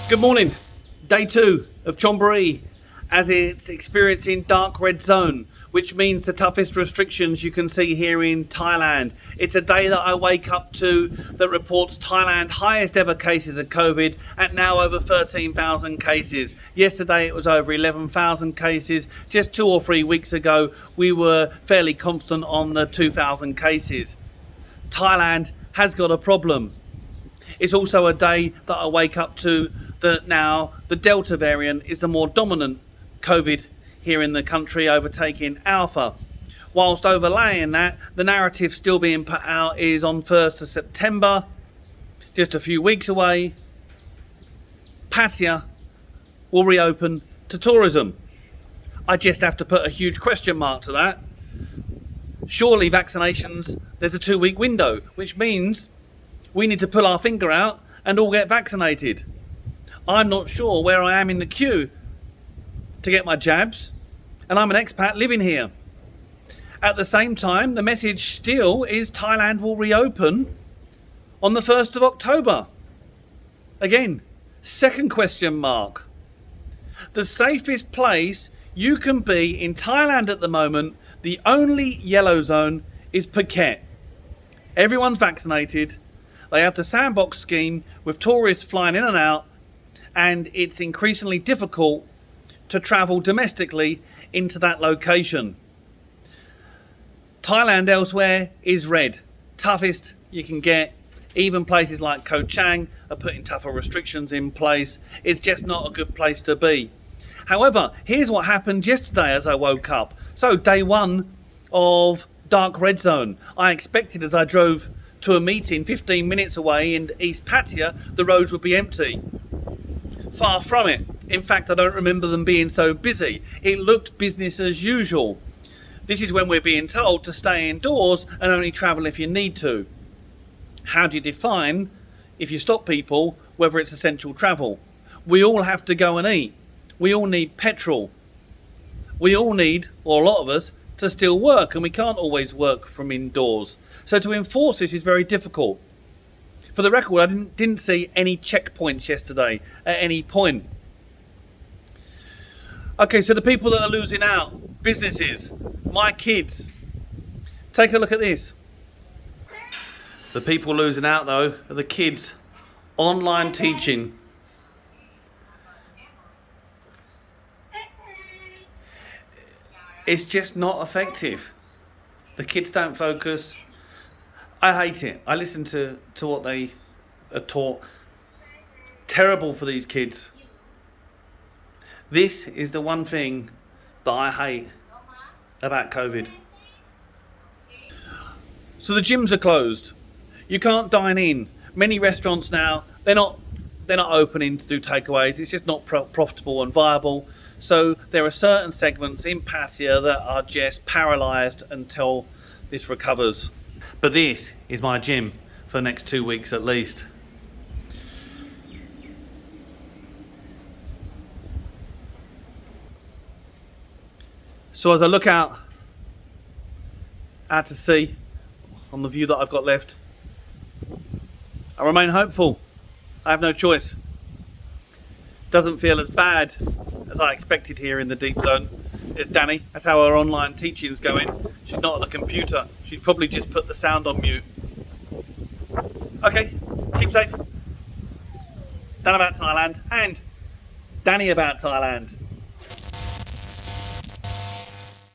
Good morning. Day 2 of Chonburi as it's experiencing dark red zone, which means the toughest restrictions you can see here in Thailand. It's a day that I wake up to that reports Thailand highest ever cases of COVID at now over 13,000 cases. Yesterday it was over 11,000 cases. Just 2 or 3 weeks ago we were fairly constant on the 2,000 cases. Thailand has got a problem. It's also a day that I wake up to that now the Delta variant is the more dominant COVID here in the country, overtaking Alpha. Whilst overlaying that, the narrative still being put out is on 1st of September, just a few weeks away, Pattaya will reopen to tourism. I just have to put a huge question mark to that. Surely vaccinations, there's a 2-week window, which means we need to pull our finger out and all get vaccinated. I'm not sure where I am in the queue to get my jabs, and I'm an expat living here. At the same time, the message still is Thailand will reopen on the 1st of October. Again, second question mark. The safest place you can be in Thailand at the moment, the only yellow zone, is Phuket. Everyone's vaccinated. They have the sandbox scheme with tourists flying in and out, and it's increasingly difficult to travel domestically into that location. Thailand elsewhere is red, toughest you can get. Even places like Koh Chang are putting tougher restrictions in place. It's just not a good place to be. However, here's what happened yesterday as I woke up. So day 1 of dark red zone. I expected as I drove to a meeting 15 minutes away in East Pattaya, the roads would be empty. Far from it. In fact, I don't remember them being so busy. It looked business as usual. This is when we're being told to stay indoors and only travel if you need to. How do you define, if you stop people, whether it's essential travel? We all have to go and eat. We all need petrol. We all need, or a lot of us, to still work, and we can't always work from indoors. So to enforce this is very difficult. For the record, I didn't see any checkpoints yesterday at any point. Okay, so the people that are losing out, businesses, my kids. Take a look at this. The people losing out though are the kids. Online teaching. It's just not effective. The kids don't focus. I hate it. I listen to what they are taught. Terrible for these kids. This is the one thing that I hate about COVID. So the gyms are closed. You can't dine in. Many restaurants now, they're not opening to do takeaways. It's just not profitable and viable. So there are certain segments in Pattaya that are just paralysed until this recovers. But this is my gym for the next 2 weeks at least. So as I look out to sea on the view that I've got left, I remain hopeful. I have no choice. Doesn't feel as bad as I expected here in the deep zone. It's Danny. That's how her online teaching's going. She's not at the computer. She's probably just put the sound on mute. Okay, keep safe. Dan about Thailand and Danny about Thailand.